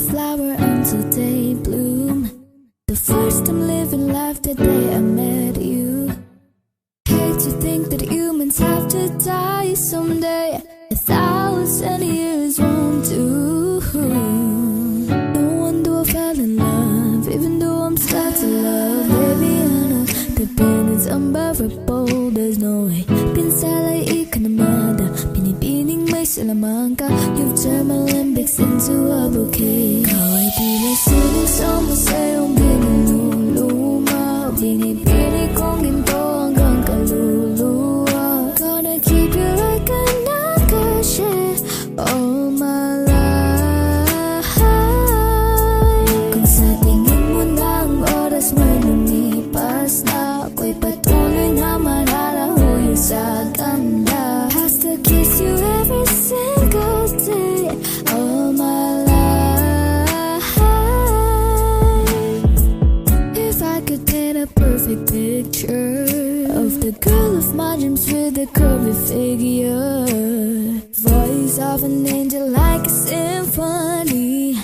flower until they bloom. The first time living life the day I met you. Hate to think that humans have to die someday. 1,000 years won't do. No wonder I fell in love, even though I'm scared to love. Baby, I know the pain is unbearable. There's no way pinsalay ikanamada. Binibining may salamang ka. You've turned my limbics into a bouquet. Ikaw ay tila sining sa museyong binululuma. Binibining kong ginto hanggang kaluluwa. Gonna keep you like a nakashi all my life. Kung sa tingin mo na ang oras may lumipas na, ako'y patuloy na mararahuyo sa ganda. Has to kiss you every single day all my life. If I could paint a perfect picture of the girl of my dreams with a curvy figure, voice of an angel like a symphony,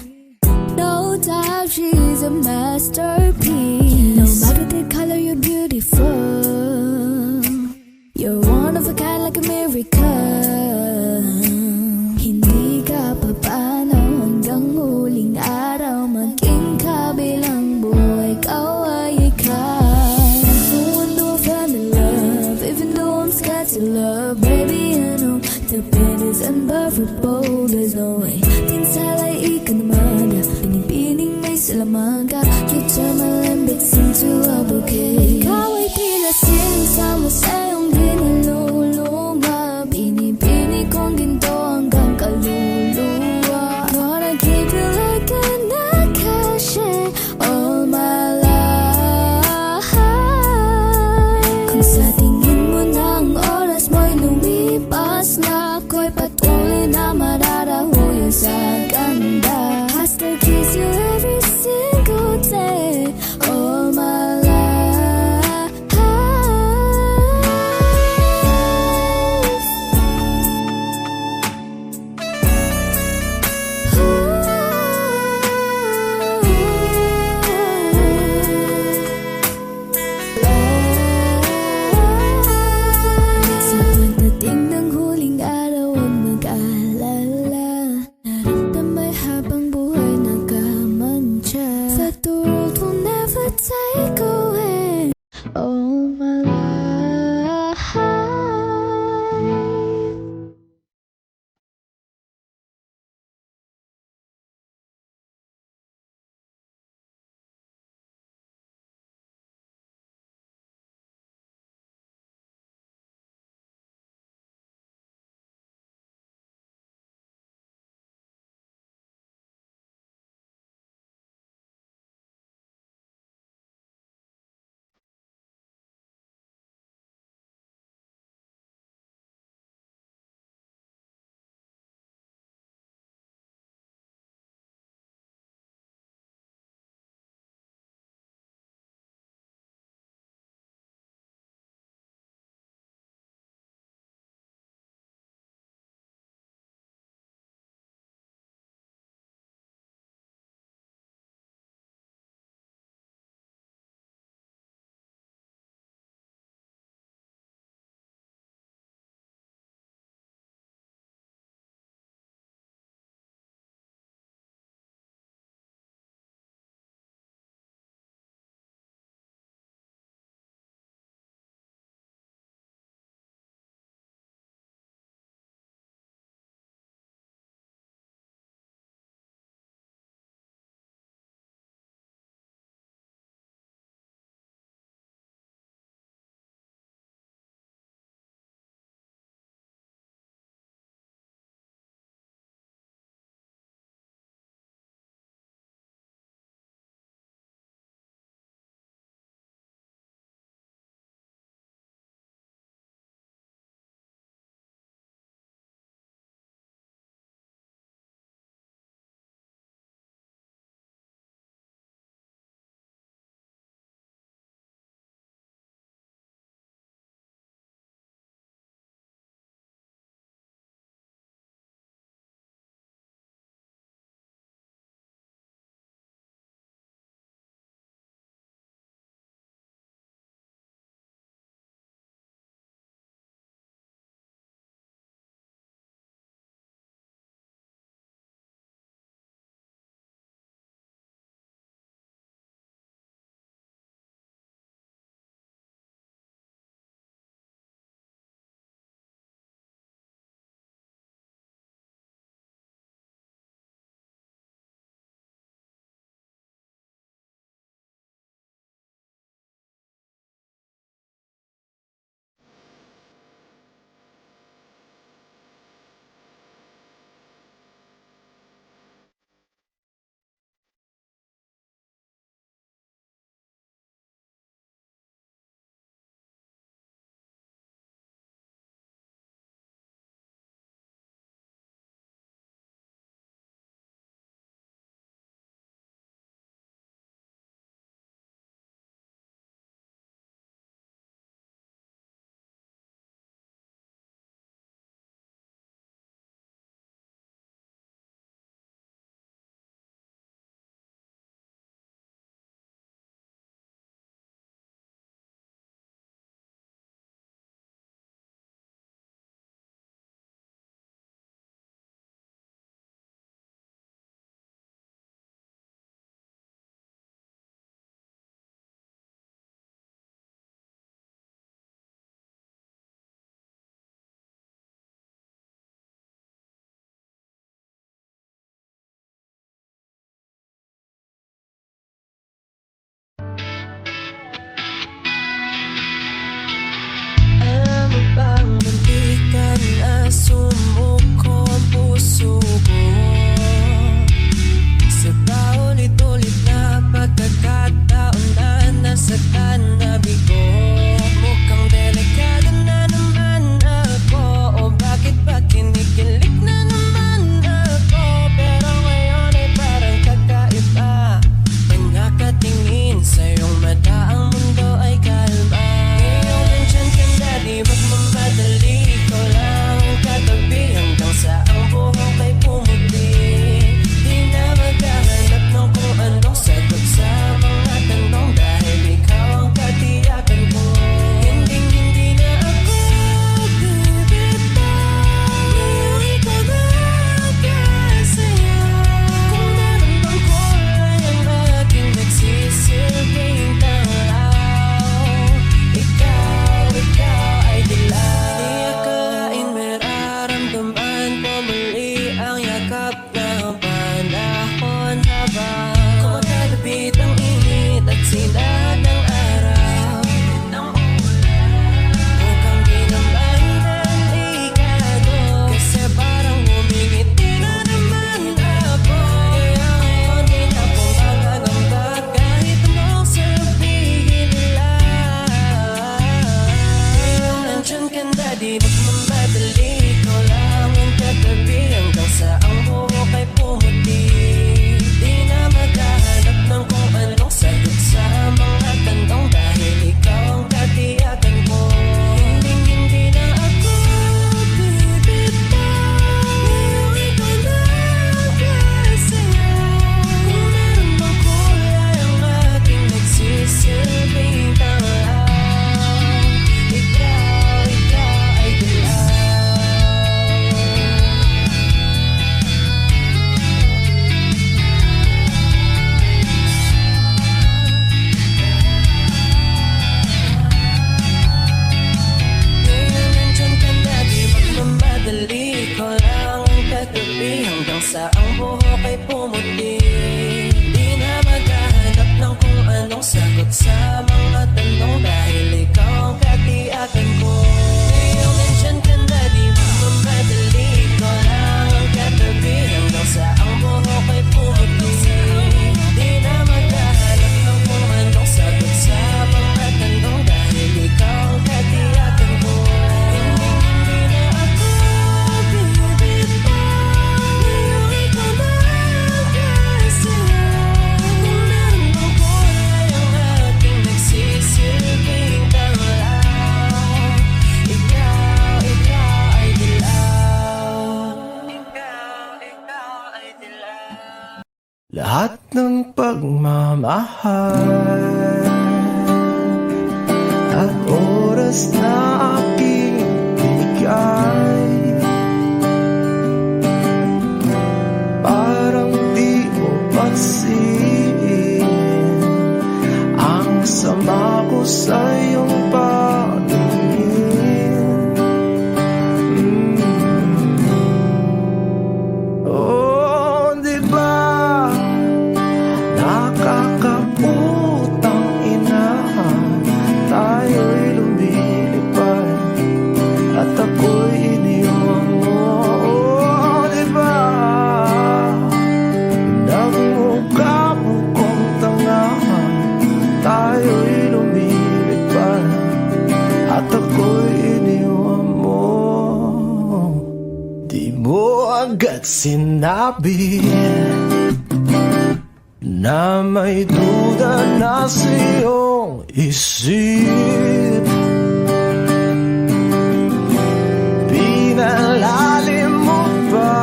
no doubt she's a masterpiece. No matter the color, you're beautiful. You're one of a kind like a miracle. Hindi ka papano hanggang huling araw, maging kabilang buhay, ikaw ay ikaw. No wonder I fell in love, even though I'm scared to love. Baby, I know the pain is unbearable. There's no way pinsalay ikanamada. Binibining may salamang ka. You turn my limbics into a bouquet. Ikaw ay tila sining sa museyong binululuma. Binibining kong ginto hanggang kaluluwa. Gonna keep you like a nakashi all my life. Kung sa tingin mo na ang oras mo'y lumipas na, ako'y patuloy na mararahuyo sa sa ang buhok ay pumuti. Di na maghahanap ng kung anong sagot sa mga tanong, dahil ikaw ang katiyakan ko. Ngayong nandyan ka na, di mo mamadali, ko lang ang katabi hanggang sa ang buhok ay pumuti. Di na maghahanap ng kung anong sagot sa mga tanong, dahil ikaw ang katiyakan ko. Hindi na ako bibitaw, ngayong ikaw na kasi. Kung meron mang kulay ang aking nagsisilbing kalaw, ikaw ay dilaw. Ikaw ay dilaw. Lahat ng pagmamahal at oras na aking binigay, parang di mo pansin ang sama ko sa iyong paningin. Oh, di ba nakakaputang ina, tayo'y lumilipad at ako'y iniwan mo. Oh, di ba nagmukha mo kong tanga, tayo'y lumilipad at ako'y iniwan mo. Di mo agad sinabi na may duda na sa iyong isip, pinalalim mo pa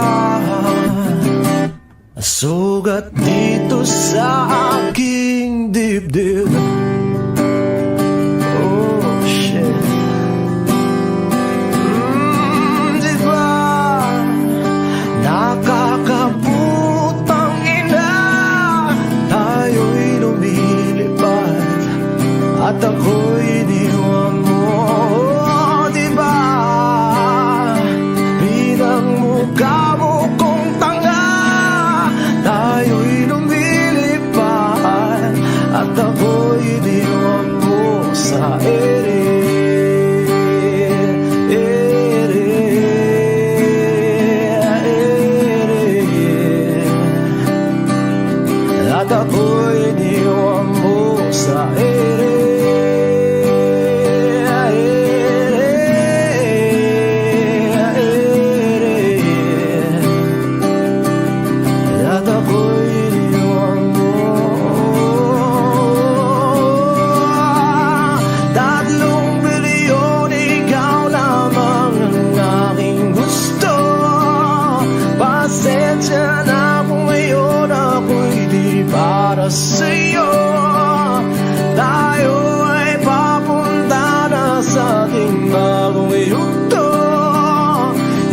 sugat dito sa aking dibdib. Oh shit. Di ba nakakaputang ina, tayo'y lumilipad at ako'y iniwan mo. Oh, di ba pinagmukha mo kong tanga, tayo'y lumilipad at ako'y iniwan mo sa ere. At ako'y iniwan mo sa ere. At ako'y iniwan mo. 3 bilyon, ikaw lamang ang aking gusto. Pasensya na kung ngayon ako'y di para sa'yo. Tayo ay papunta na sa ating bagong yugto.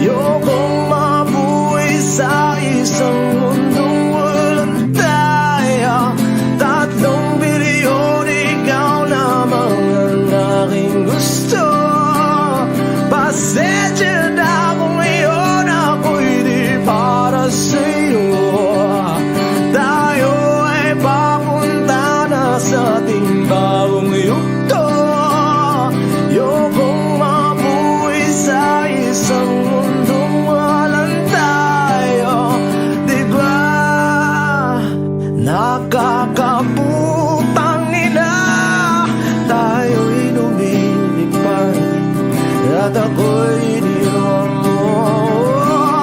Ayokong mabuhay sa isang mundong walang tayo. 3 bilyon, ikaw lamang ang aking gusto. Pasensya na kung ngayon ako'y di para sa'yo. Tayo ay papunta na sa ating bagong yugto. Ayokong mabuhay sa isang mundong walang tayo. Di ba nakakaputang ina, tayo'y lumilipad at ako'y iniwan mo.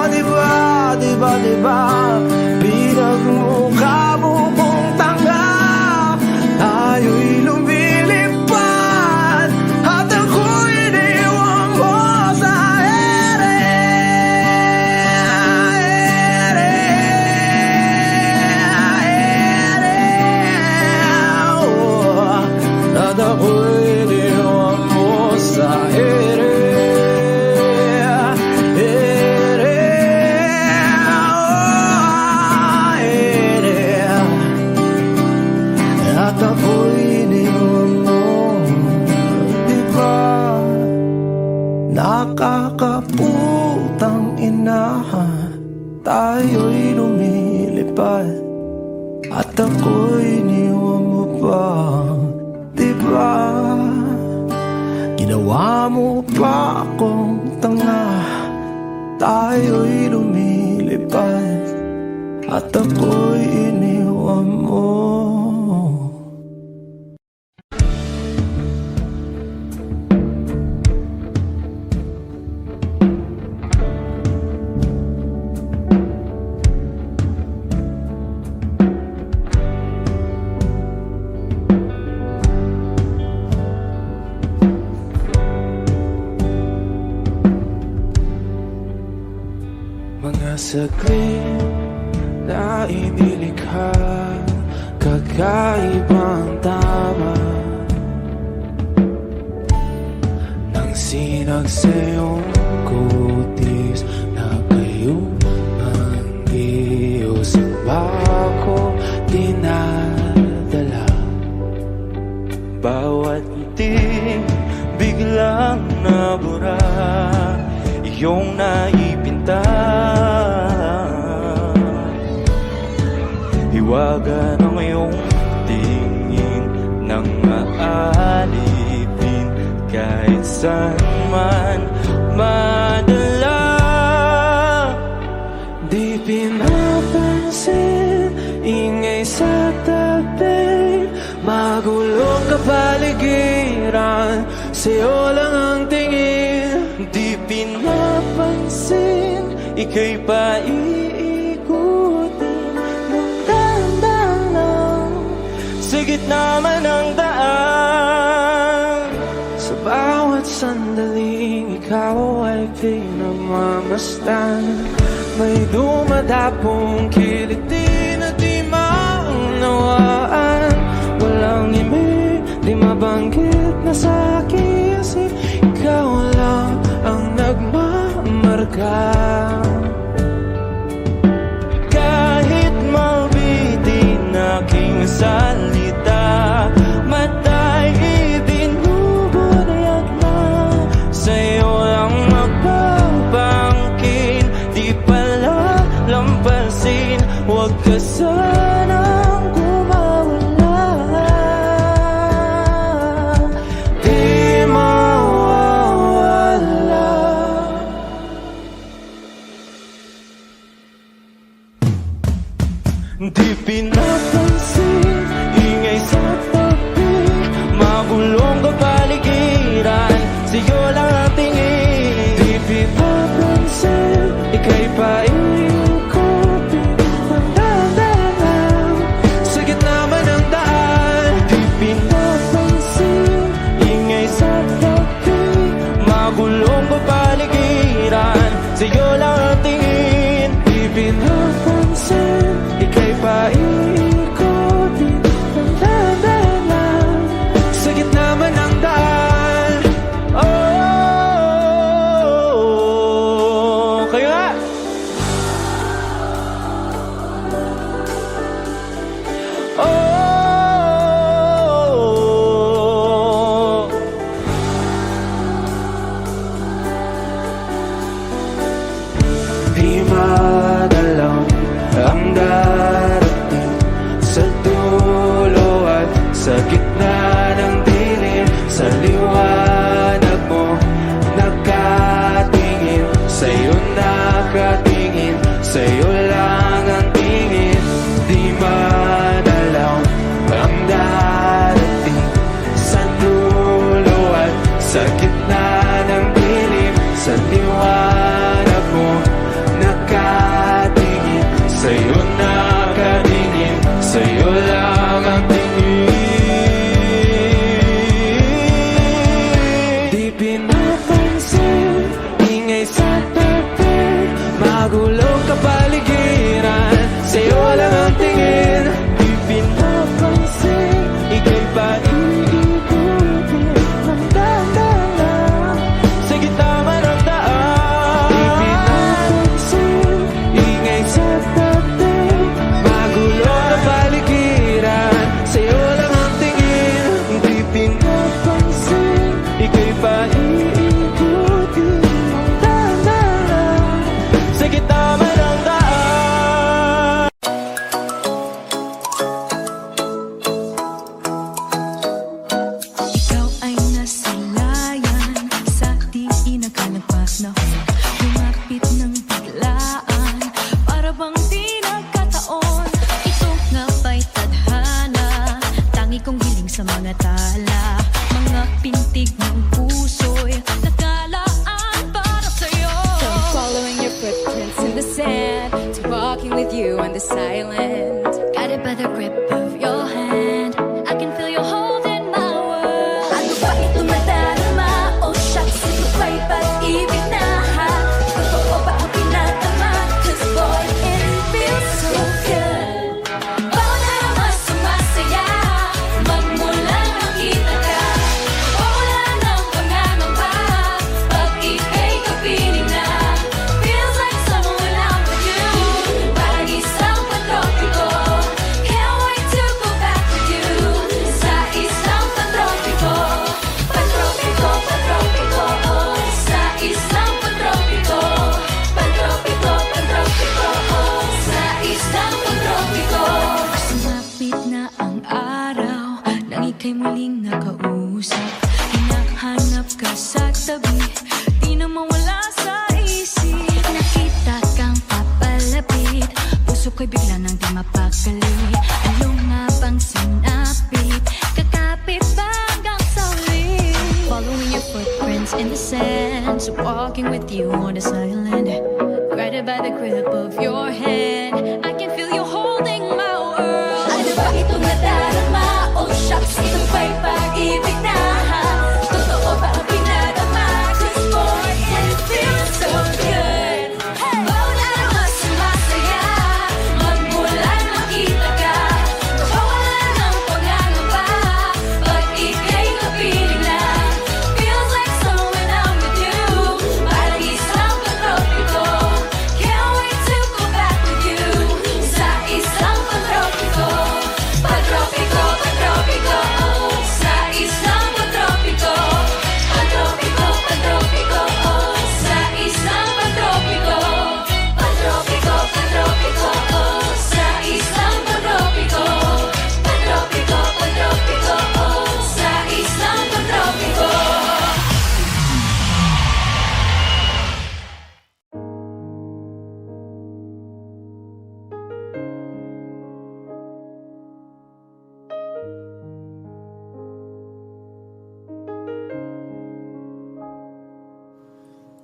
Di ba, di ba, di ba pinagmukha mo kong tanga, tayo'y lumilipad at ako'y iniwan mo sa ere. Oh, at ako'y iniwan mo sa ere. Oh, tayo'y lumilipad at ako'y iniwan mo pa, diba? Ginawa mo pa akong tanga. Tayo'y lumilipad at ako'y iniwan mo. Mga saglit na inilikha, kakaibang tama nang sinag sa iyong kutis na kayong Diyos ba ako dinadala? Bawat ngiti biglang nabura, iyong naipinta. Hiwaga ng iyong tingin nang maalipin kahit saan man madala. Di pinapansin, ingay sa tabi, magulong kapaligiran, sa'yo lang ang tingin. Di pinapansin, ika'y paiikutin ng dahan-dahan sa gitna man ng daan. Sa bawat sandaling ikaw ay pinagmamasdan, may dumadapong kiliti na di maunawaan. Walang imig, di mabanggit na sa aking isip, ikaw lang ang nagmamarka. Kahit mabitin aking salita, matay ibinubunayat na, sa'yo lang magbabangkin. Di pala lampasin, huwag ka sanang kumawala. Di mawawala. Di pinapansin, ingay sa tabi, magulong kapaligiran, sa'yo lang ang tingin. Di pinapansin, ika'y paiikutin ng dahan-dahan sa gitna man ng daan. Di pinapansin, ingay sa tabi, magulong kapaligiran, sa'yo lang ang tingin. Di pinapansin, ika'y paiikutin ng dahan-dahan sa gitna man ng daan. Oh, kaya oh, di madalaw ang darating sa dulo at sa gitna ng dilim. Sa liwanag mo nakatingin, sa'yo nakatingin, sa'yo lang ang tingin. Di madalaw ang darating sa dulo at sa gitna ng dilim. Sa liwanag mo nakatingin, sa'yo nakatingin, sa'yo lang ang tingin. Di pinapansin, ingay sa tabi, magulong kapaligiran, sa'yo lang ang tingin. Di pinapansin, ika'y paiikutin ng dahan-dahan sa gitna man ng daan. Di pinapansin, ingay sa tabi, tala. Mga pintig ng puso'y nakalaan para sa'yo. So I'm following your footprints in the sand, to walking with you on this island. Guided by the grip of your hand, I can feel your hold in my world. Ano ba ito nadarama? Oh shucks, ito ba'y pag-ibig na? Totoo ba ang pinatama? 'Cause boy, it feels so good. Bawat araw sumasaya, magmulang makita ka. Wala nang pangangamba, pag ika'y kapiling na. Feels like summer when I'm with you, parang isang pantropiko. Can't wait to go back with you, sa isang pantropiko. Pantropiko, pantropiko, oh, sa isang pantropiko. Pantropiko, pantropiko, oh, sa isang pantropiko. Sumapit na ang araw, nang ika'y muling nakausap. Hinahanap ka sa tabi, di na mawala sa isip. Nakita kang papalapit, puso ko'y bigla nang di mapakali. Ano nga bang sinapit, kakapit ba hanggang sa uli? Following your footprints in the sand, so walking with you on this island. Guided by the grip of your hand, I can feel you holding my world. Ano ba ito nadarama? Oh shucks, ito ba'y pag-ibig na? Totoo ba ang pinadama? 'Cause boy, it feels so good. Bawat araw sumasaya, magmulang makita ka. Wala nang pangangamba, pag ika'y kapiling na. Feels like summer when I'm with you, parang isang pantropiko. Can't wait to go back with you, sa isang pantropiko. Pantropiko, pantropiko, oh, sa isang pantropiko. Pantropiko, pantropiko, oh, sa isang pantropiko. Pantropiko, pantropiko, oh, sa isang pantropiko. Pantropiko, pantropiko, oh, sa isang pantropiko.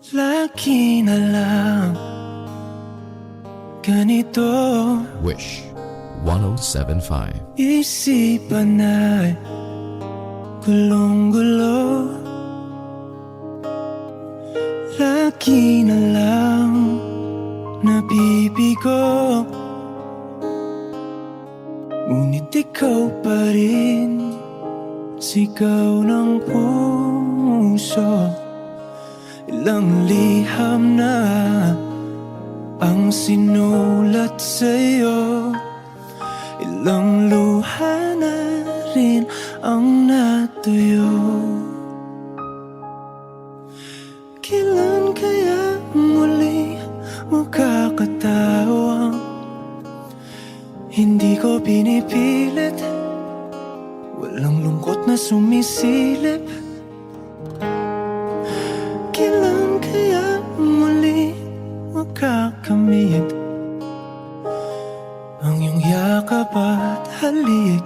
Lagi na lang ganito, Wish 1075. isipan ay gulong-gulo. Lagi na lang nabibigo, ngunit ikaw pa rin, sigaw ng puso. Ilang liham na ang sinulat sa'yo, ilang luha na rin ang natuyo. Kailan kaya muli makakatawang hindi ko pinipilit, walang lungkot na sumisilip. Kailan kaya muli makakamit ang iyong yakap at halik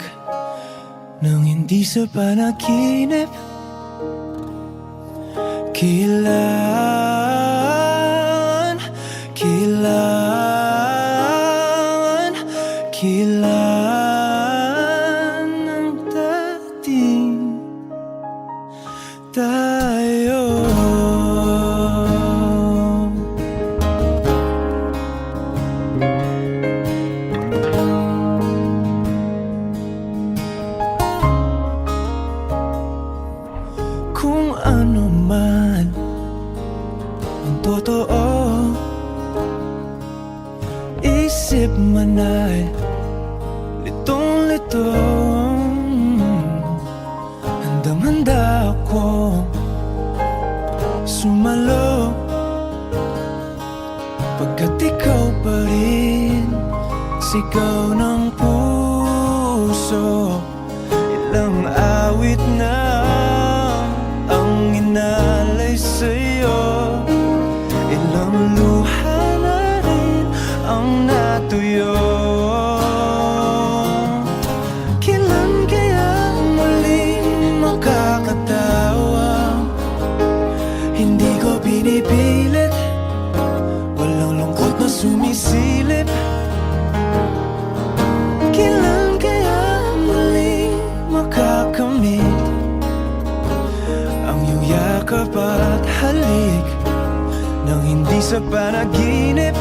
nang hindi sa panaginip? Kailan, kailan, kailan ang dating tayo? Kung ano man ang totoo, isip man ay litong-lito. Handang-handa ako sumalo, pagkat ikaw pa rin, sigaw ng puso. Ilang awit na ang inalay sa'yo, ilang luha na rin ang natuyo. Kailan kaya muli sa panaginip.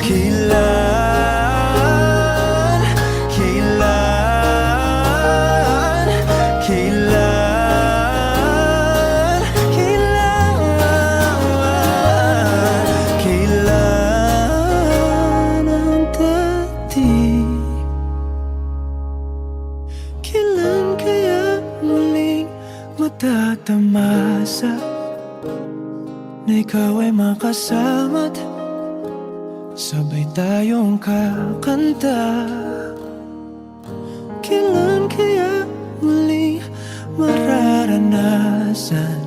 Kailan, kailan, kailan, kailan, kailan ang dating? Kailan kaya muling matatamasa na ikaw ay makasama't sabay tayong kakanta? Kailan kaya muling mararanasan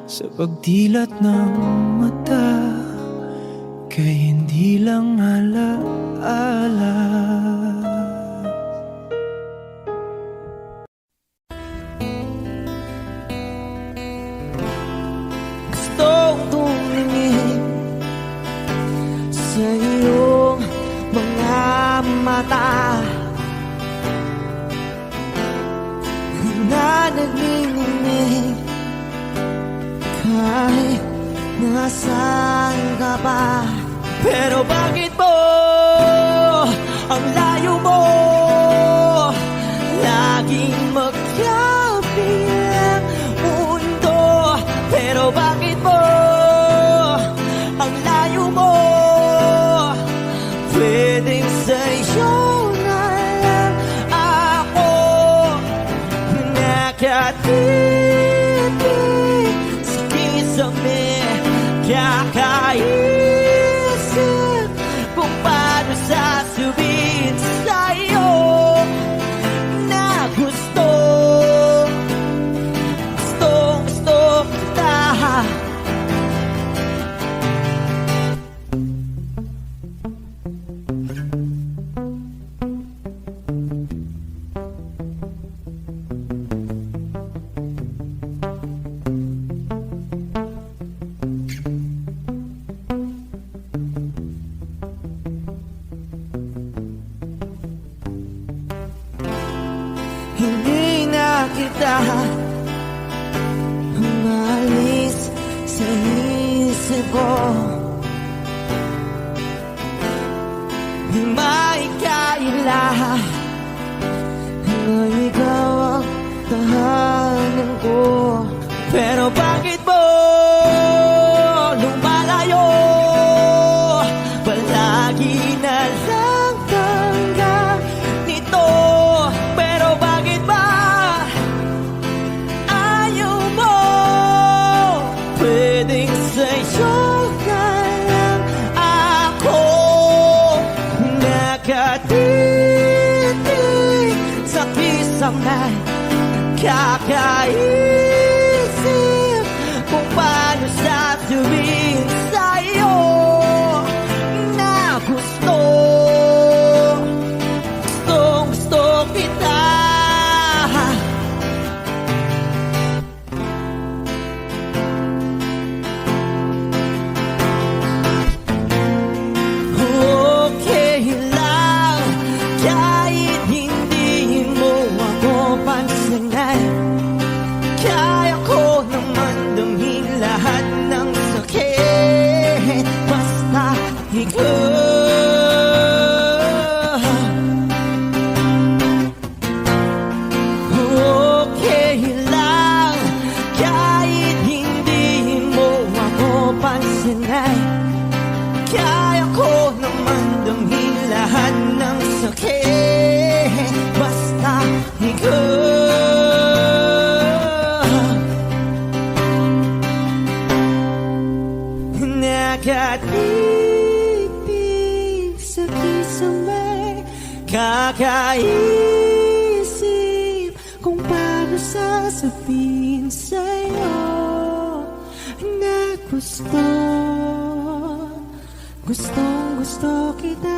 sa pagdilat ng mata kay hindi lang alaala? Gustong tumingin sa iyong mga mata na nagniningning kahit nasaan ka pa. Pero bakit mo ang layo mo laging magkabilang mundo? Pero bakit mo ang layo mo pwedeng sa'yo na lang ako nakatitig sa kisame, kakaisip kung paano sasabihin sa'yo na gusto kita. Hindi na kita umalis sa isip ko. Di maikaila na ikaw ang tahanan ko. Pero bakit mo lumalayo? Palagi na lang tangga nito. Pero bakit ba ayaw mo? Pwedeng sa'yo na lang ako nakatitig sa kisame, kakaisip kung paano sasabihin sa'yo na gusto kita. Okay lang kahit hindi mo ako pansinin. Kaya ko naman damhin lahat ng sakit basta ikaw. Okay lang kahit hindi mo ako pansinin. Kaya ko naman damhin lahat ng sakit basta ikaw. Nakatitig sa kisame, kakaisip kung paano sasabihin sa'yo na gusto kita.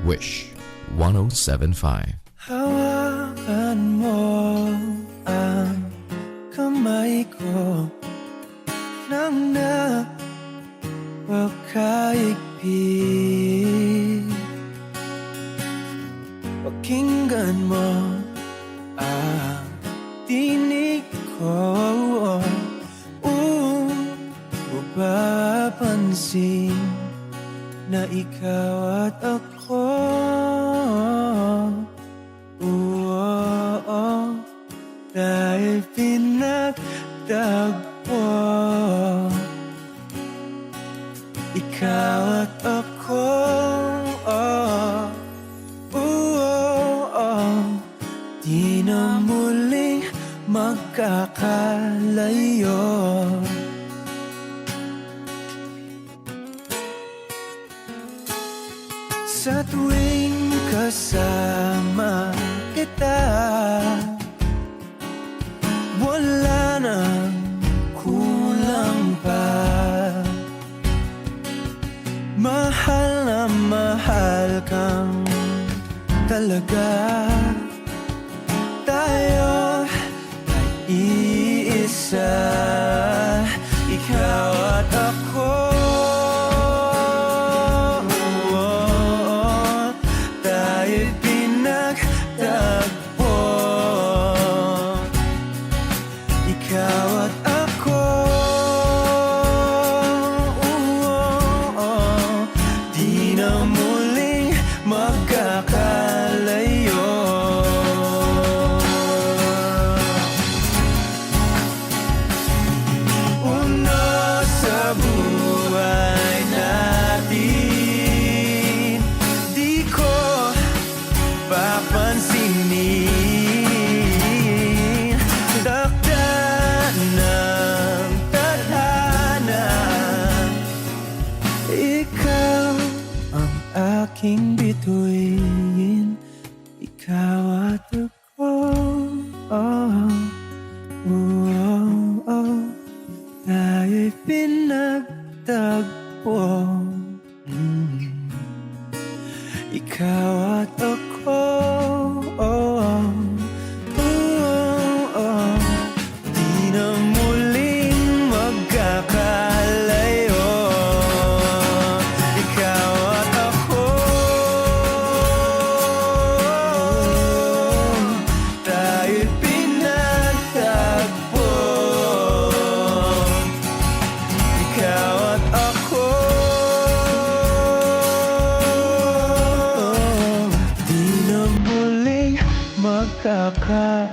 Wish 1075. Hawakan mo ang kamay ko nang napakaigpit. Pakinggan mo ang tinig ko, mapapansin na ikaw at ako dahil pinagtagpo. Ikaw at ako di na muling magkakalayo. Sa tuwing kasama kita, wala nang kulang pa. Mahal na mahal kang talaga. Tayo ay iisa, ikaw at ako. Tayo'y pinagtagpo, ikaw at ako. Di na muling magkakalayo. Uno sa buhay natin, di ko papansinin. Takda ng tadhana, ikaw ang aking bituin, ikaw at ako. Tayo'y pinagtagpo, ikaw at ako. Di na muling magkakalayo. Ikaw at ako, tayo'y pinagtagpo. Ikaw at ako, di na muling magkakalayo.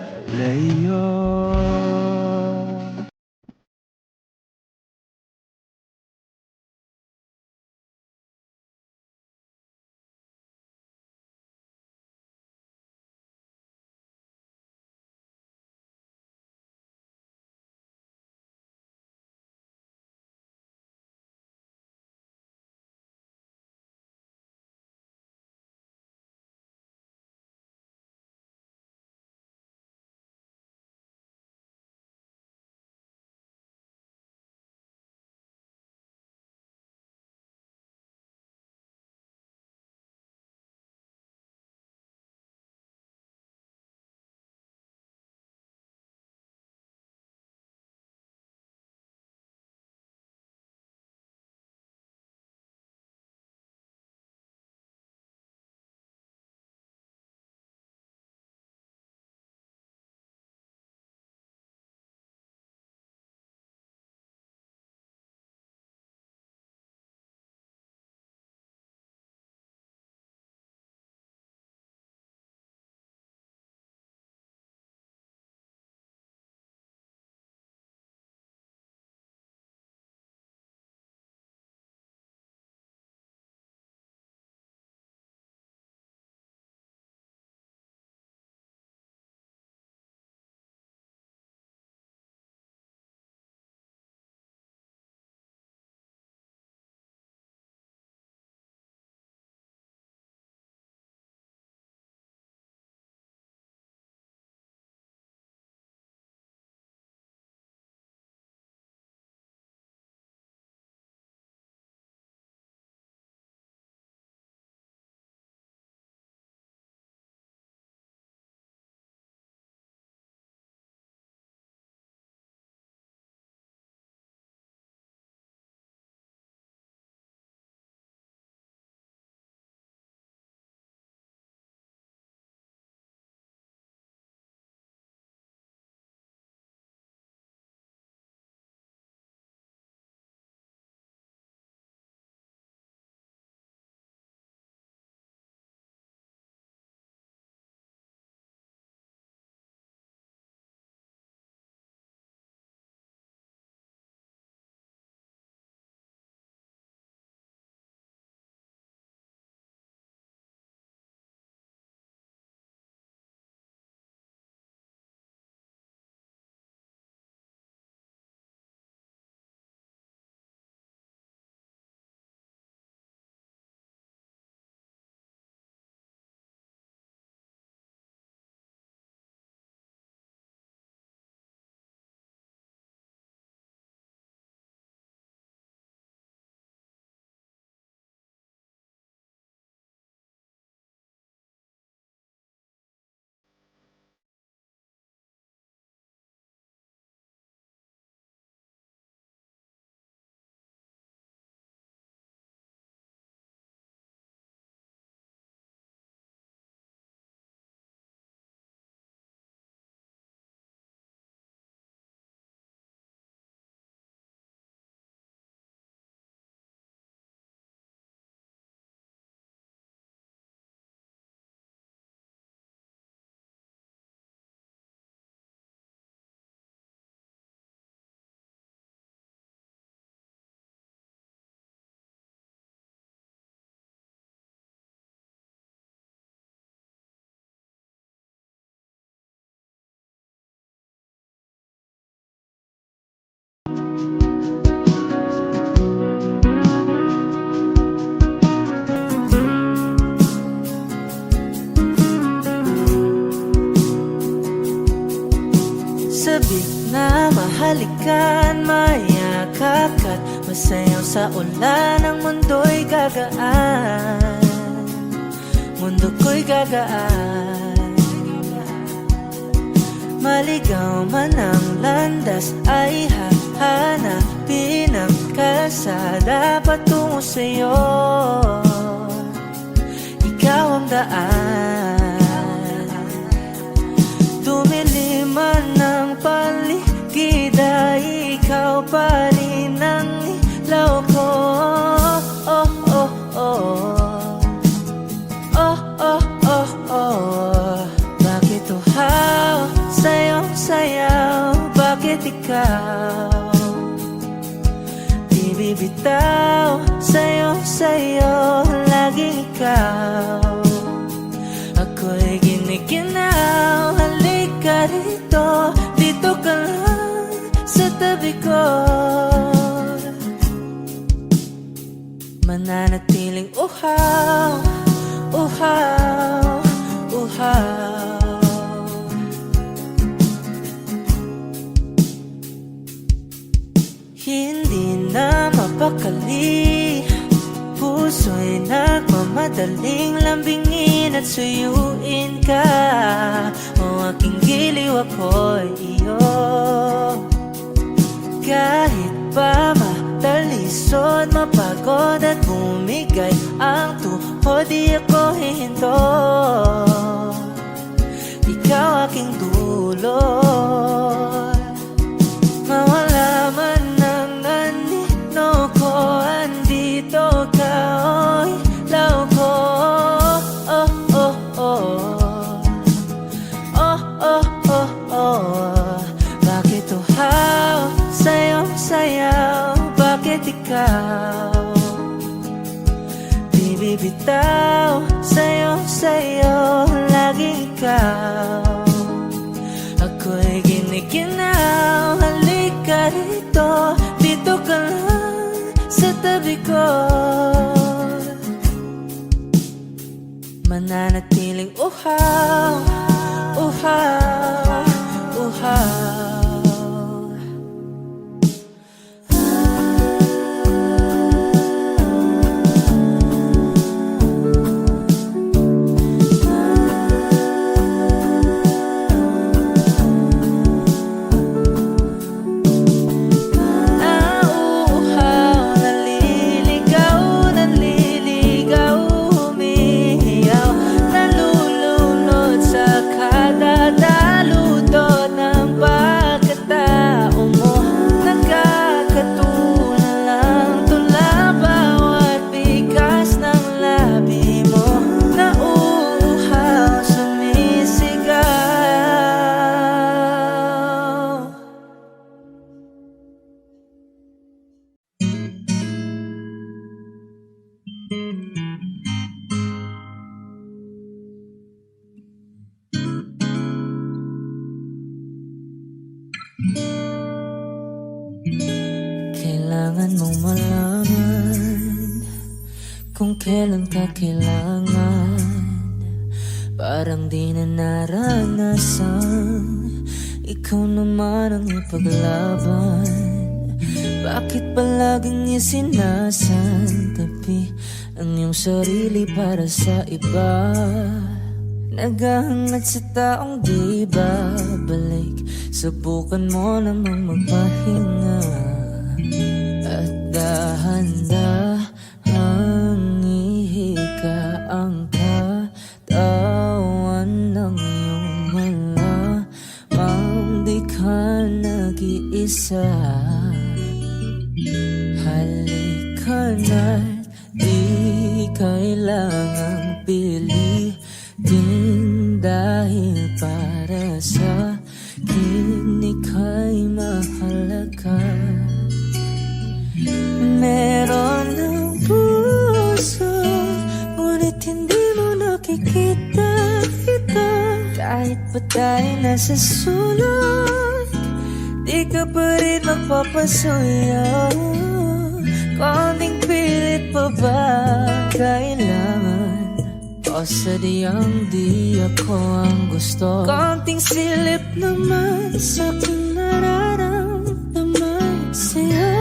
Sabik na mahalikan, mayakap ka't masayaw sa ulan. Ang mundo'y gagaan, mundo ko'y gagaan. Maligaw man ang landas ay hahanapin ang kalsada patungo sa'yo. Ikaw ang daan. Dumilim man ang paligid ay ikaw pa rin ang ilaw ko. Oh, oh, oh. Oh, oh, oh, oh. Bakit uhaw sa'yong sayaw? Bakit ikaw di bibitaw? Sa'yong sayo, laging ikaw. Ako'y ginikinaw. Halika rito, dito ka lang sa tabi ko. Mananatiling uhaw, uhaw, uhaw. Hindi na mapakali, puso'y nagmamadaling lambingin at suyuin ka. O aking giliw, ako'y iyo. Kahit pa matalisod, mapagod at bumigay ang tuhod, di ako hihinto. Ikaw aking dulot. Mawala man ang anino ko, andito ka, oy, law ko. Oh, oh, oh. Oh, oh, oh, oh. Bakit uhaw sa'yong sayaw? Bakit ikaw di bibitaw? Sa'yong sayo, laging ikaw. Ako'y ginikinaw. Halika rito, dito ka lang sa tabi ko. Mananatiling uhaw, uhaw, uhaw. Kailangan mong malaman kung kailan ka kailangan. Parang di na naranasan, ikaw naman ang ipaglaban. Bakit palaging isinasantabi ang iyong sarili para sa iba? Naghahangat sa taong di babalik, subukan mo namang magpahinga. At dahan-dahang ihika ang katawan ng iyong malamang di ka nag-iisa. Halika na't di kailangang pilitin, dahil para sa akin ika'y mahalaga. Meron ng puso, ngunit hindi mo nakikita ito. Kahit pa tayo nasa sulok, di ka pa rin magpapasuyo. Konting pilit pa ba kailangan? O sadyang di ako ang gusto. Konting silip naman sa aking nararamdaman sa'yo.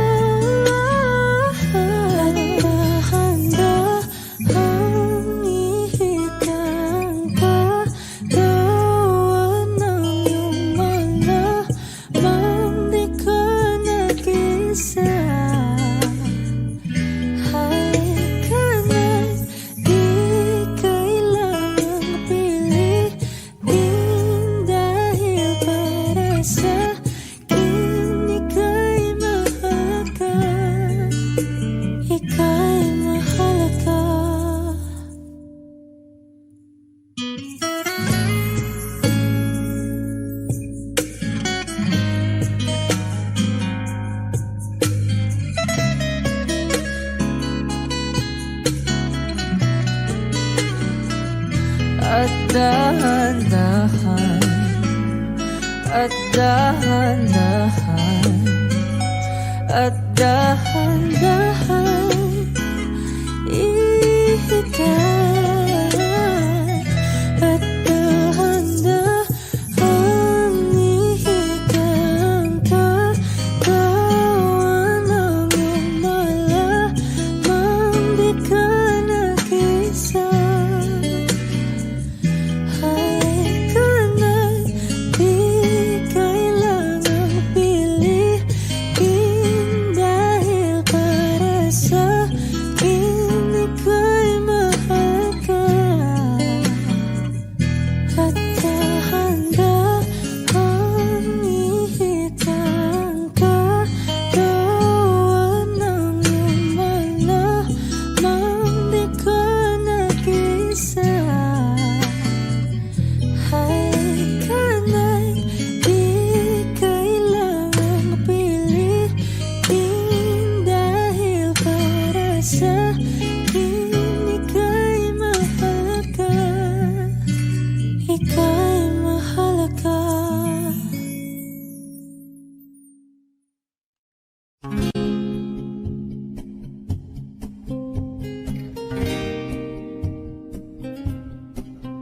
At dahan-dahan, at dahan-dahan, at dahan-dahan ihigay. At dahan-dahan ihigay ka. Gawa ng iyong malamang di ka nag-isa.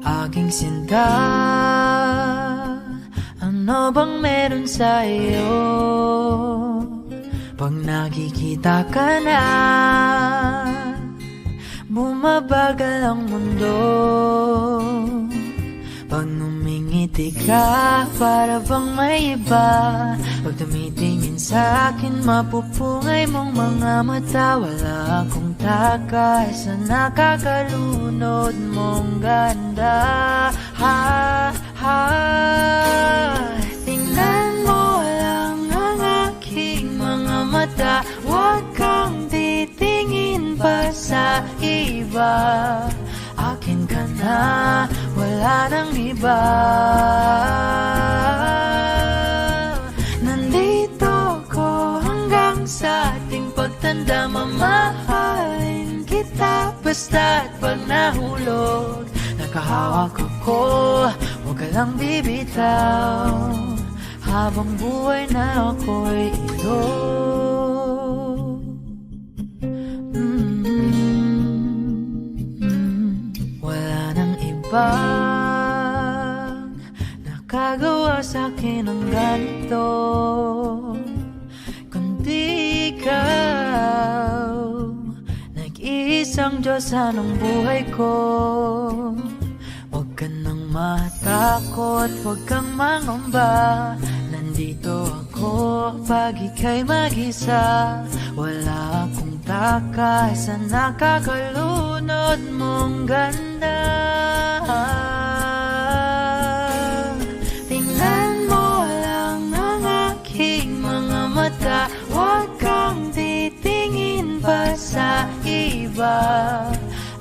Aking sinta, ano bang meron sa iyo? Pag nakikita ka na, bumabagal ang mundo. Pag numingiti ka, para bang may iba. Pag tumitingin sa akin, mapupungay mong mga mata. Wala akong takay sa nakakalunod mong ganda. Tingnan mo lang ang aking mga mata. Huwag kang titingin pa sa iba. Akin ka na, wala nang iba. Nandito ko hanggang sa ating pagtanda. Mamahalin kita basta't pag nahulog. Nakahawak ako, huwag ka lang bibitaw. Habang buhay na ako'y iyo. Wala nang ibang nakagawa sa'kin ng ganito, kundi ikaw. Nag-iisang Diyos anong buhay ko. Huwag ka nang matakot, huwag kang mangamba. Nandito ako pag ika'y mag-isa. Wala akong takay sa nakakalunod mong ganda. Tingnan mo lang ang aking mga mata. Huwag kang titingin pa sa iba.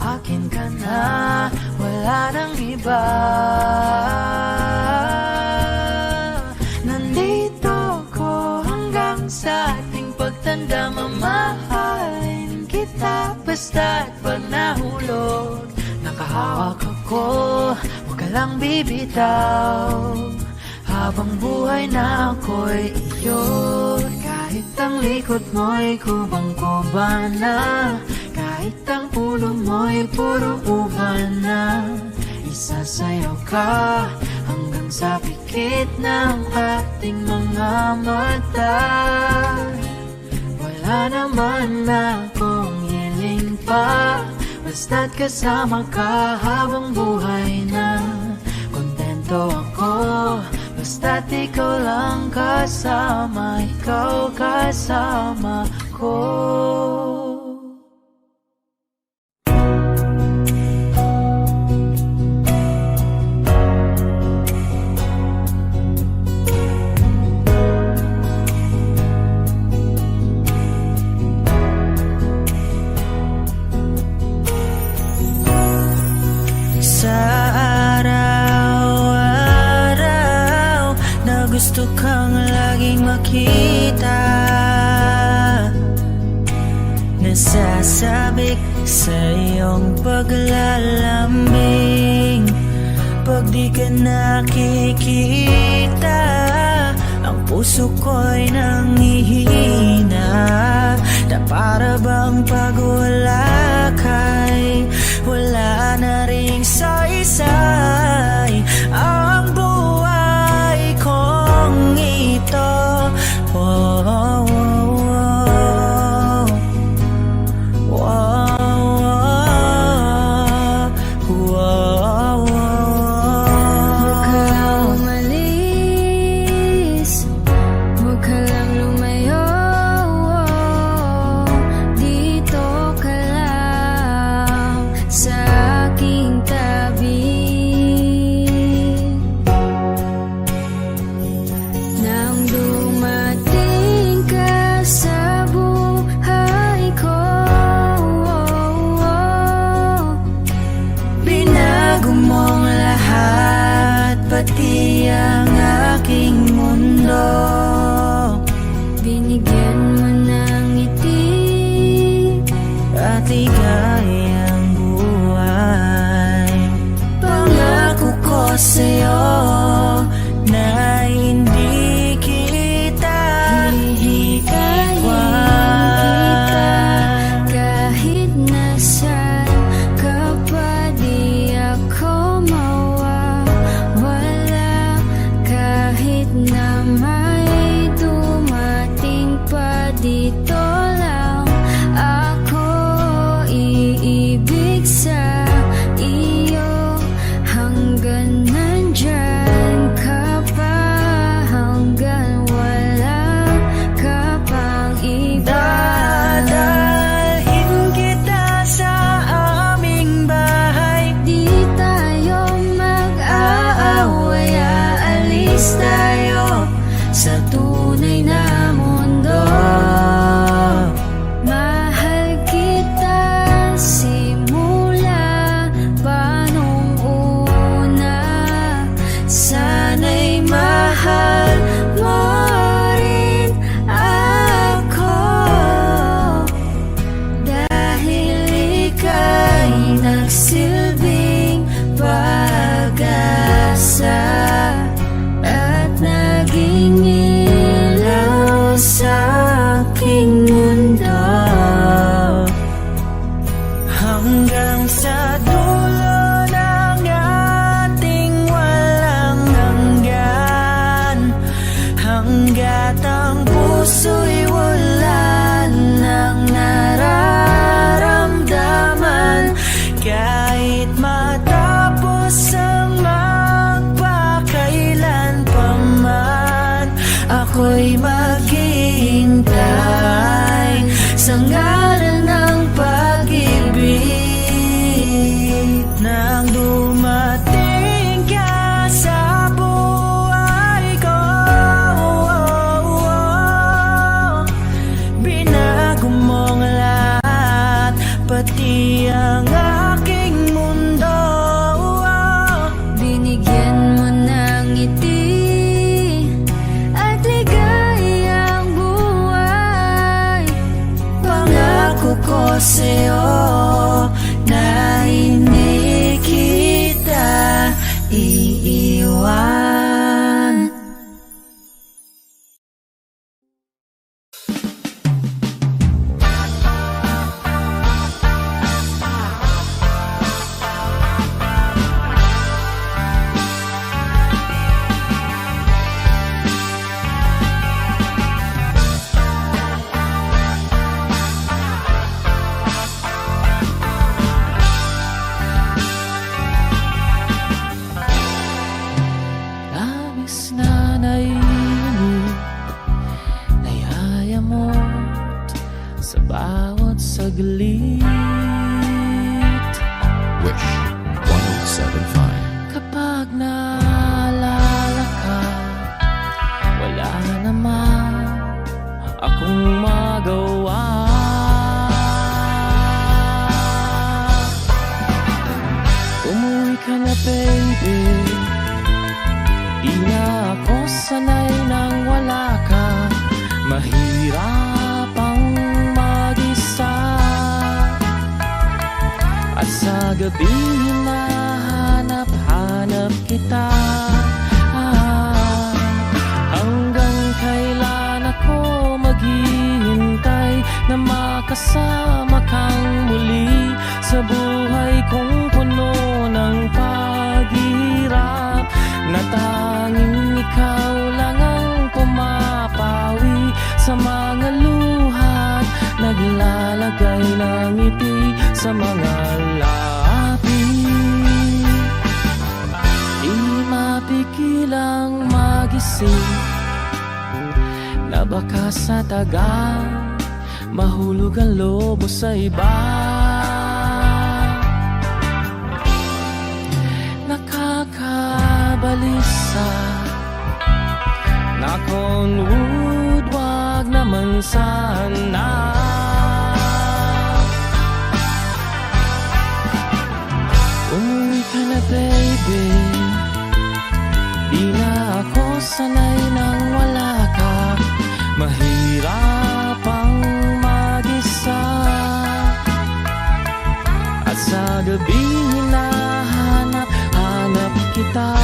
Akin ka na, wala nang iba. Nandito ko hanggang sa ating pagtanda. Mamahalin kita basta't pag nahulog. Nakahawak ako, huwag ka lang bibitaw. Habang buhay na ako'y iyo. Kahit ang likod mo'y kubang-kuba na, kahit Kahit ang ulo mo'y puro uban na, isasayaw ka hanggang sa pikit ng ating mga mata. Wala naman akong hiling pa, basta't kasama ka habang buhay na. Kontento ako, basta't ikaw lang kasama, ikaw kasama ko. Sa araw-araw na gusto kang laging makita, nasasabik sa iyong paglalambing. Pag di ka nakikita, ang puso ko'y nanghihina, na para bang pag wala ka'y wala na ring saysay ang buhay kong ito. Oh, oh, oh, oh, oh, oh, Huwag ka lang umalis, huwag ka lang lumayo, dito ka lang sa aking tabi. Nang dumating ka sa buhay ko, binago mong lahat, pati ang aking mundo. binigyan mo ng ngiti At ligayang buhay. Pangako ko sa'yo na hindi kita hihiwan. kahit nasaan ka pa, di ako mawawala. Kahit na may dumating pa, dito lang ako iibig sa iyo. Hanggang nandyan ka pa, hanggang wala ka pang iba. Dadalhin kita sa aming bahay. Di tayo mag-aaway, aalis tayo sa tunay na mundo. Mahal kita simula pa nung una, sana'y mahal mo rin ako, dahil ika'y nagsilbing pag-asa at naging ilaw sa aking mundo. Hanggang sa dulo ng ating walang hanggan, hanggat ang puso'y wala nang nararamdaman. Kahit matapos ang magpakailan pa man, ako'y maghihintay sa ngalan ng pag-ibig. Nang dumating ka sa buhay ko, binago mong lahat, pati ang aking mundo. Binigyan mo ng ngiti at ligayang buhay. Pangako ko saglit. Wish 1075. Kapag naalala ka, wala naman akong magawa. Umuwi ka na baby, di na ako sanay nang wala ka. Mahirap ang mag-isa, at sa gabi hinahanap-hanap kita. Hanggang kailan ako maghihintay na makasama kang muli sa buhay kong puno ng paghihirap, na tanging ikaw lang ang pumapawi sa mga luhat, naglalagay ng ngiti sa mga labi. Di mapigilang magising na baka sa tagal mahulog ang lobo sa iba. Nakakabalisa na would wag naman sana. Umuwi ka na baby, di na ako sanay nang wala ka. Mahirap ang mag-isa, at sa gabi hinahanap-hanap kita.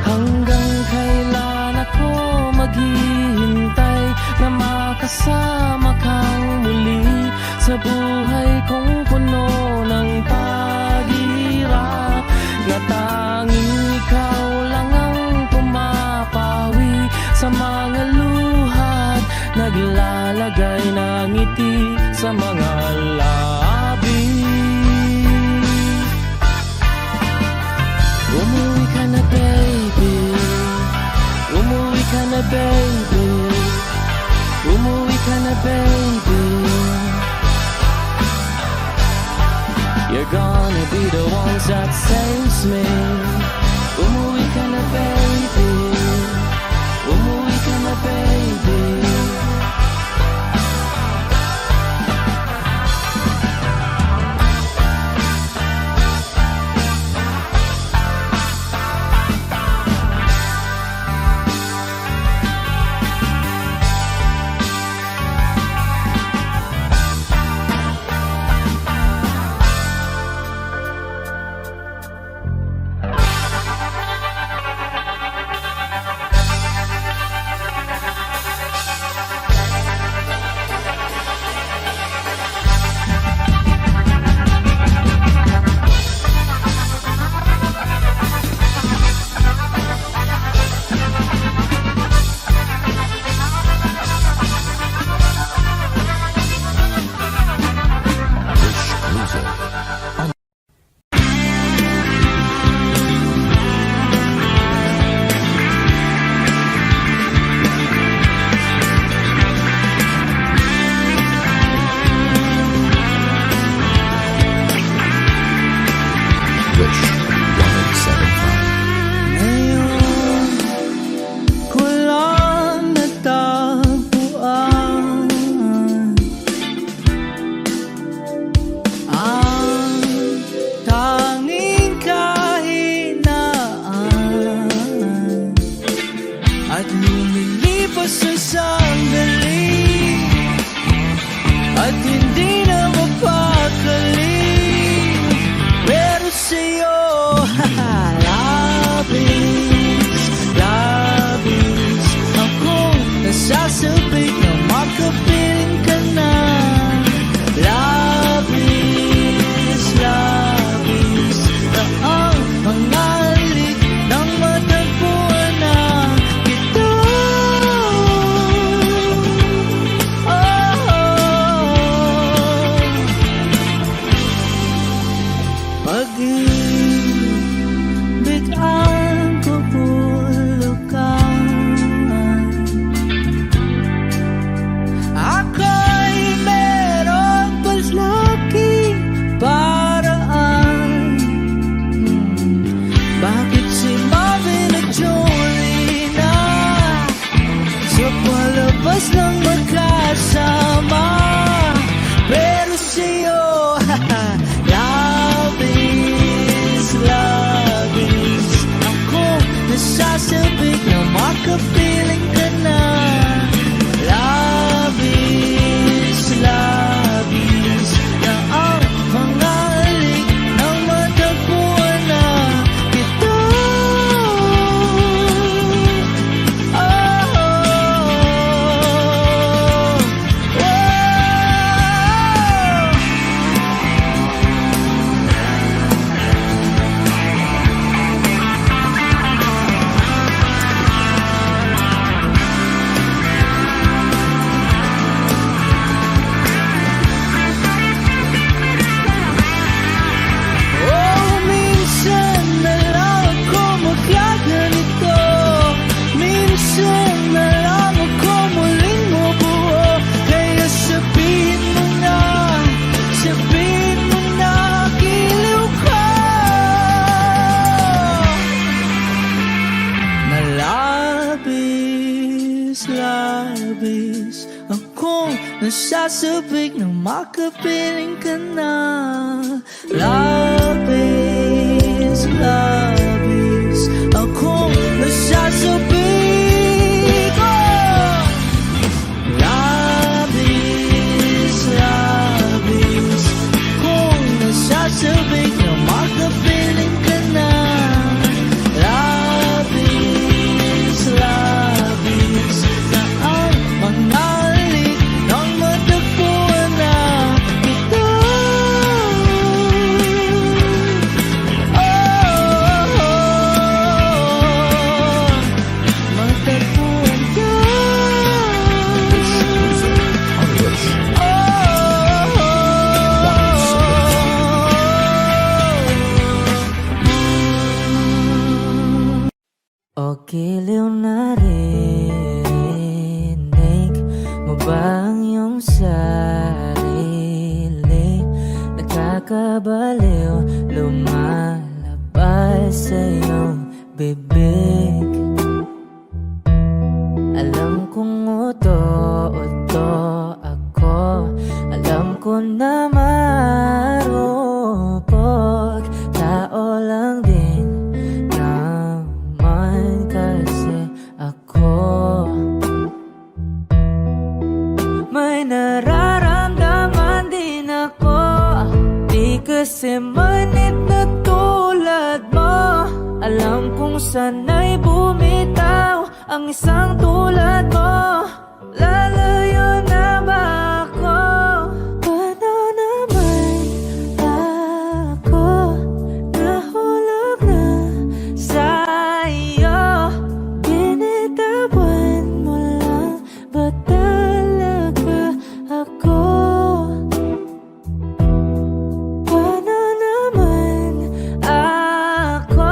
Hanggang kailan ako maghihintay na makasama kang muli sa buhay kong puno ng paghihirap, na tanging ikaw lang ang pumapawi sa mga luhat, naglalagay ng ngiti sa mga labi. Umuwi ka na baby, umuwi ka na baby, umuwi ka na baby. You're gonna be the ones that saves me. Umuwi ka na baby, umuwi ka na baby. nasasabik na makapiling ka na. Labis, labis na ang mga halik nang matagpuan na kita. Oh, oh, oh, minsan na lang ako magkaganito. Minsan na lang ako muling mabuo. Kaya sabihin mo na, sabihin mo na giliw ka. Na labis, labis akong nasasabik na makapiling ka na. Labis, labis akong nasasabik. Oh! Labis, labis akong nasasabik na makapiling ka na. Labis, labis na ang mga halik nang matagpuan na kita. Oh, oh, oh, matagpuan ka. O giliw na rinig mo ba ang iyong sarili? Nakakabaliw, lumalabas sa iyong bibig. Alam kong uto-uto ako, alam ko na marupok. Tao lang din naman kasi ako. May nararamdaman din ako, di kasi manit na tulad mo. Alam kong sana'y bumitaw ang isang tulad mo. Lalayo na ba ako? Paano naman ako nahulog na sa'yo? Binitawan mo lang ba talaga ako? Paano naman ako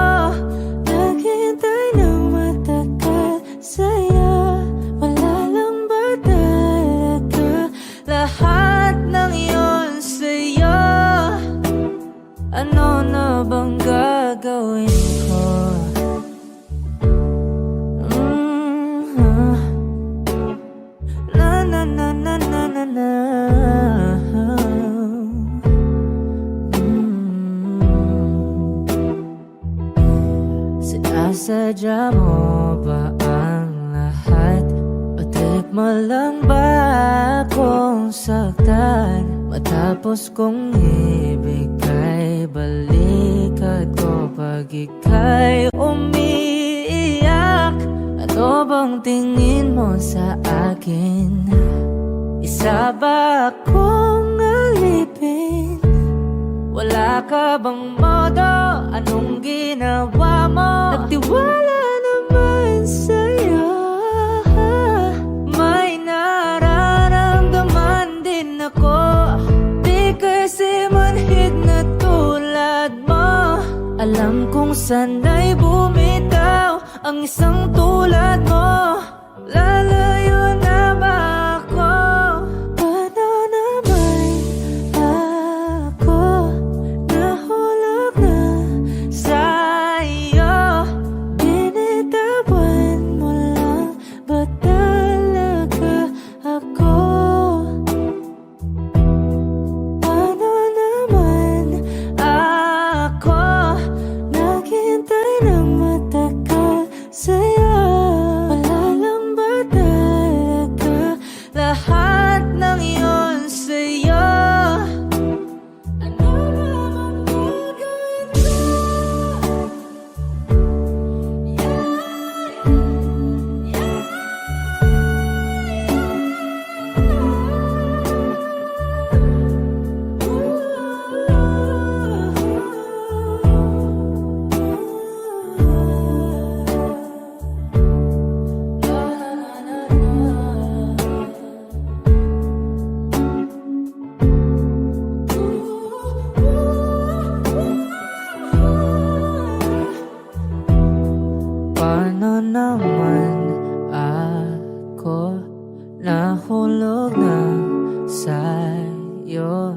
naghintay ng matagal sa'yo? Wala lang ba talaga lahat ng iyon sa'yo? Ano na bang gagawin ko? Na na na na na na na. Sinasadya mo ba ang lahat? O trip mo lang ba akong saktan? Matapos kong ibigay balikat ko pag ika'y umiiyak. Ano bang tingin mo sa akin? Isa ba akong alipin? Wala ka bang modo? Anong ginawa mo? Nagtiwala naman sa'yo. May nararamdaman din ako, di kasi manhid na tulad mo. Alam kong sana'y bumitaw ang isang tulad mo. Lalayo na ba ako? Paano naman ako nahulog na sa'yo? Binitawan mo lang ba talaga ako? Paano naman ako naghintay ng matagal Paano naman ako nahulog na sa'yo?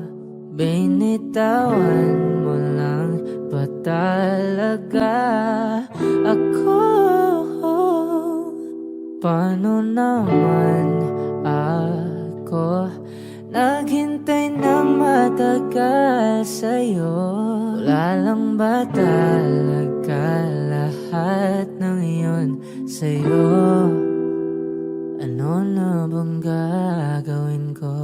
Binitawan mo lang ba talaga ako? Paano naman ako naghintay ng matagal sa'yo? Wala lang ba talaga lahat ng iyon sa'yo? Ano na bang gagawin ko?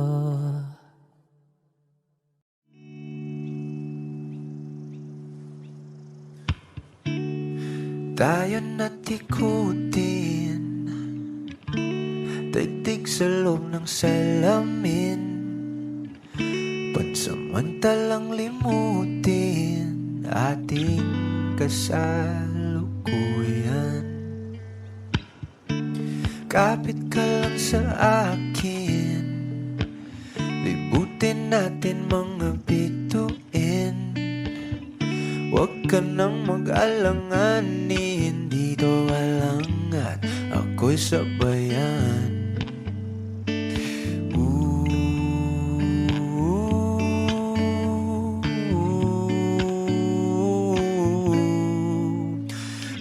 Tayo na't ikutin, daigdig sa loob ng salamin, pansamantalang limutin ating kasalukuyan. Kapit ka lang sa akin, libutin natin mga bituin. Huwag ka nang mag-alanganin, dito ka lang at ako'y sabayan.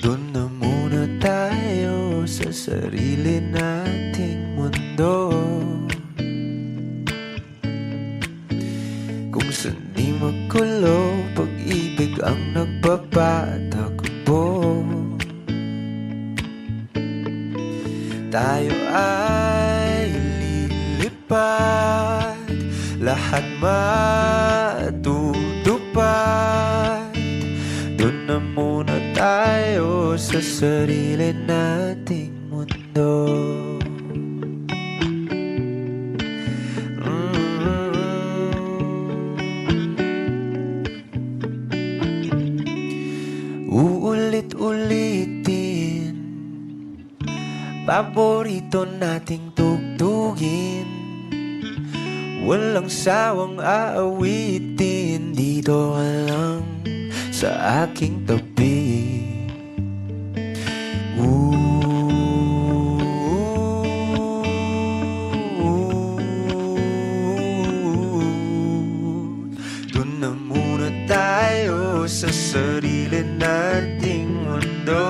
Doon na muna tayo sa sarili nating mundo, kung saan di magulo, pag-ibig ang nagpapatakbo. Tayo ay lilipad, lahat matutupad. Doon na muna tayo sa sarili nating mundo. Uulit-ulitin, paborito nating tugtugin, walang sawang aawitin. Dito ka lang sa aking tabi. Doon na muna tayo sa sarili nating mundo,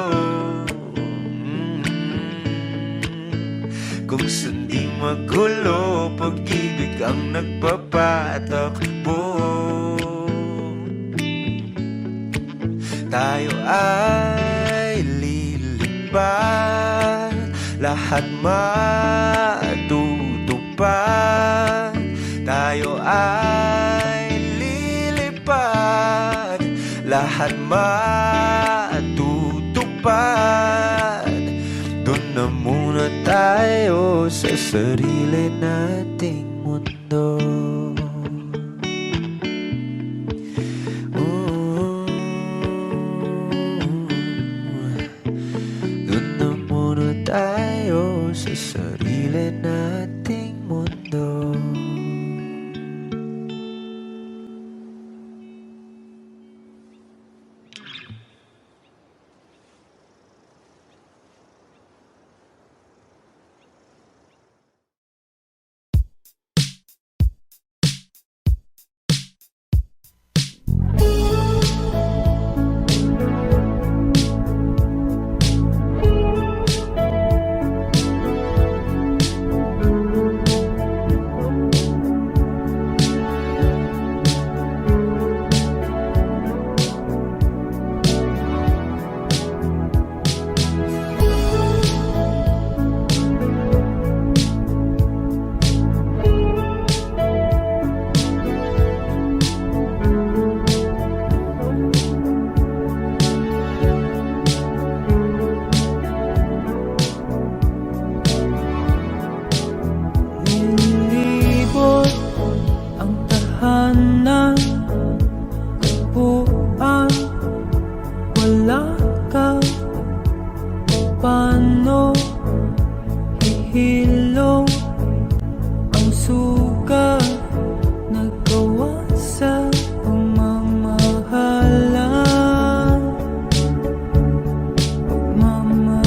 kung saan di magulo, pag-ibig ang nagpapatakbo. Tayo ay lilipad, lahat matutupad. Tayo ay lilipad, lahat matutupad. Doon na muna tayo sa sarili nating mundo. Doon na muna tayo sa sarili nating mundo. Mama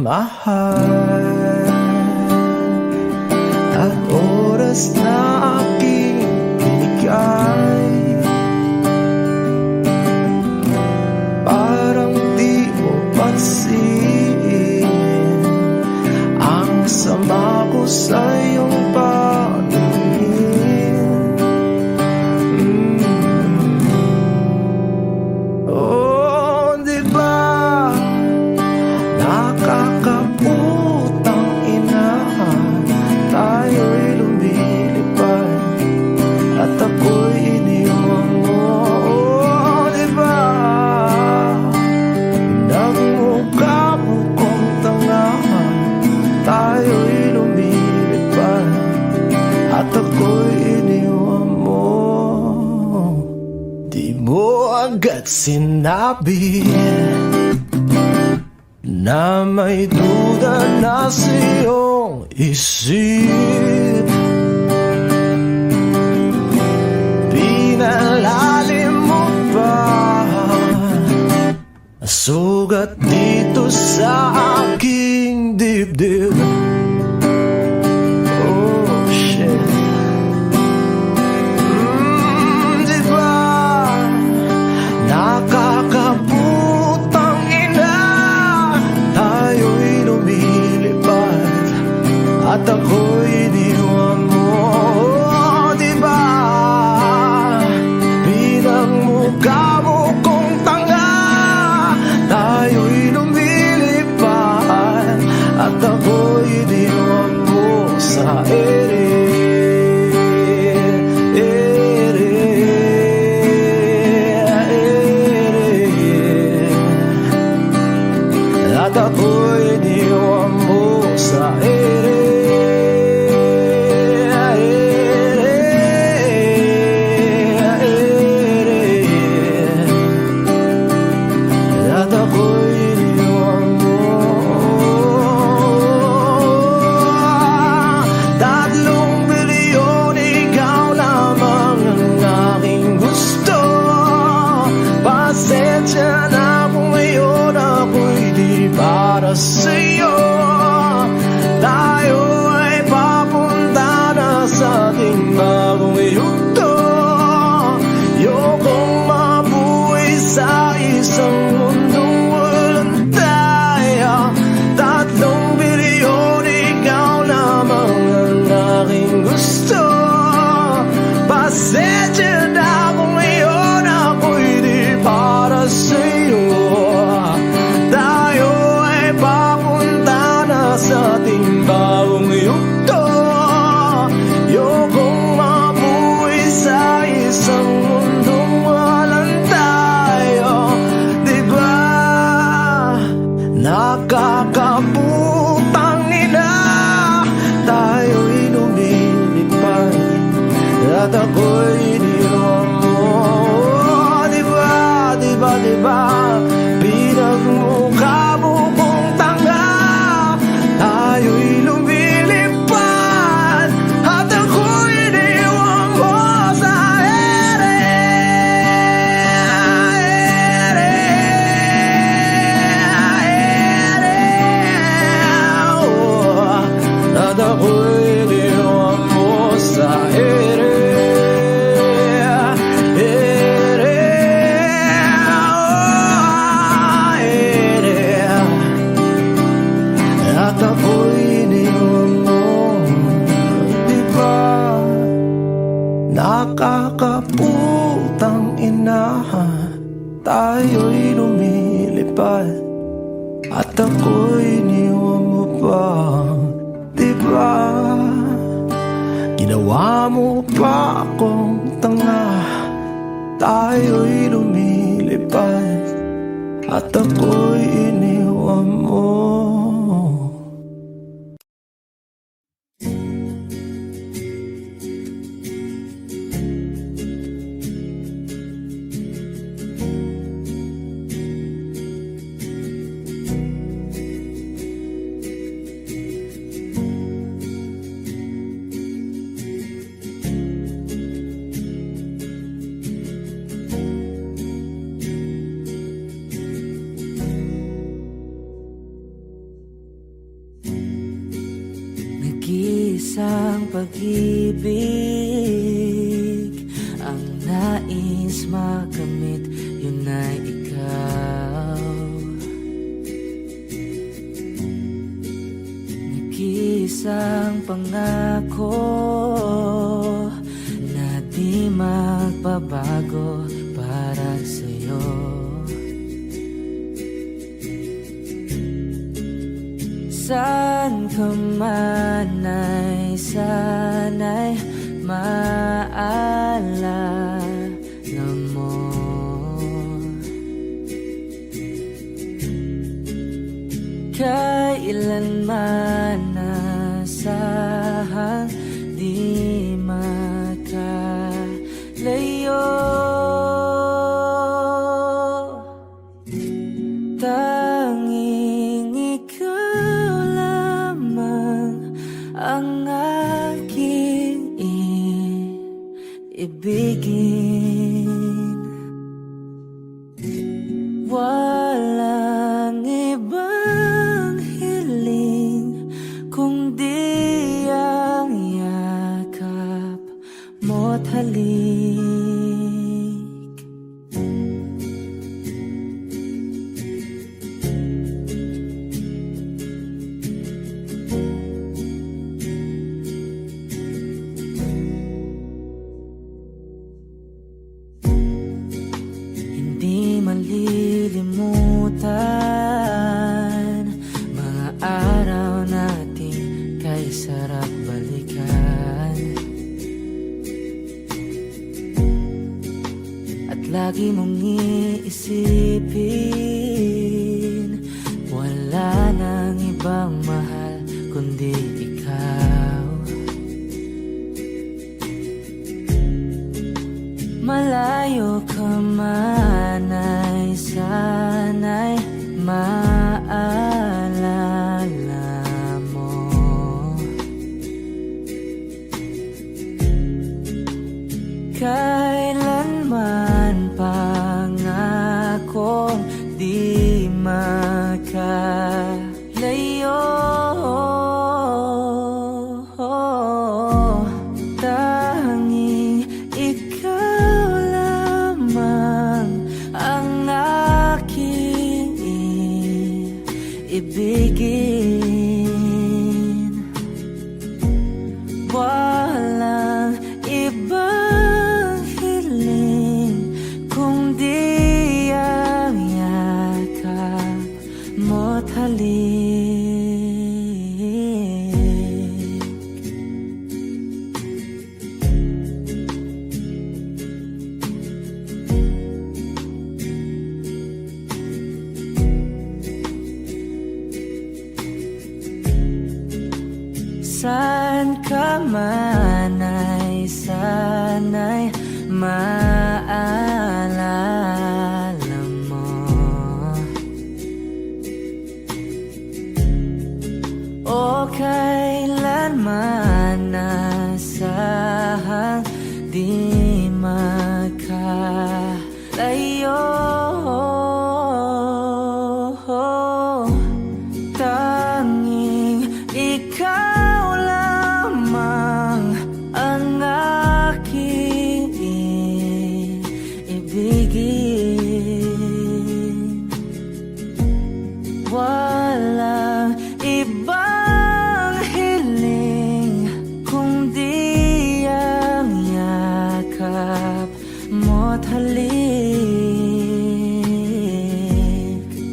mahal at oras na aking binigay. Parang di mo pansin ang sama ko sa iyong paningin. Oh, di ba nakakaputang ina, tayo'y lumilipad at ako'y iniwan mo. Oh, di ba nagmukha mo kong tanga, tayo'y lumilipad at ako'y iniwan mo. Di mo agad sinabi na may duda na sa iyong isip. Pinalalim mo pa sugat dito sa aking dibdib. Oh shit. Di ba nakakaputang ina, tayo'y lumilipad at ako'y iniwan mo. Oh, di ba pinagmukha mo kong tanga, tayo'y lumilipad at ako'y iniwan mo sa ere. At ako'y iniwan mo sa ere. At ako'y iniwan mo. 3 bilyon, ikaw lamang ang aking gusto. Pasensya na kung ngayon ako'y di para sa'yo. Tayo ay papunta na sa ating bagong yugto. Ayokong mabuhay sa isang mundong walang tayo. 3 bilyon, ikaw lamang ang aking gusto. Pasensya na kung ngayon ako'y di para sa'yo. Tayo ay papunta na sa ating bagong yugto. Ayokong mabuhay sa isang mundong walang tayo. Di ba nakakaputang ina, tayo'y lumilipad at ako'y iniwan mo. Di ba, di ba, di ba pinagmukha mo kong tanga, tayo'y lumilipad at ako'y iniwan mo sa ere. Oh, at ako'y iniwan mo sa ere. At ako'y iniwan mo. Di ba nakakaputang ina, tayo'y lumilipad at ako'y iniwan mo pa. Di ba ginawa mo pa akong tanga, tayo'y lumilipad at ako'y iniwan mo. ang pag-ibig, ang nais makamit, yun ay ikaw. Nag-iisang pangako na di magbabago para sa'yo. Saan ka man ay sana'y maalala mo. Kailanman nasahang di makalayo. Tanging ikaw lamang ang aking ibigin. Walang ibang hiling kundi ang yakap mo't halik. Hindi malilimutan mga araw natin kay sarap balikan. At lagi mong iisipin, wala nang ibang mahal kundi ikaw. Malayo ka man ay sana'y maalala mo. Kailanman pangakong di makalayo. Tanging ikaw lamang ang aking ibigin. Walang ibang hiling kundi ang yakap mo't halik. Saan ka man ay sana'y maalala mo. O kailanman nasahang di makalayo. Tanging ikaw lamang ang aking ibigin. Walang ibang hiling kundi ang yakap mo't halik.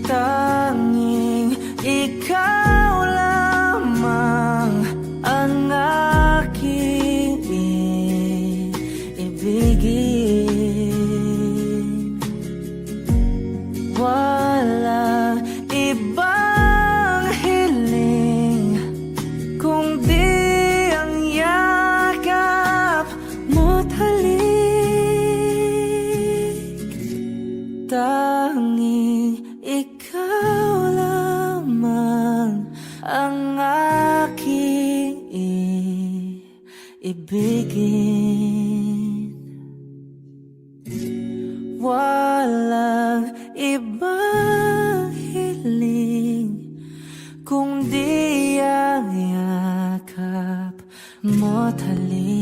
Tanging ikaw lamang ang aking ibigin. Walang ibang hiling kundi ang yakap mo't halik. Tanging ikaw lamang ang aking ibigin. Walang ibang hiling kundi ang yakap mo bawat halik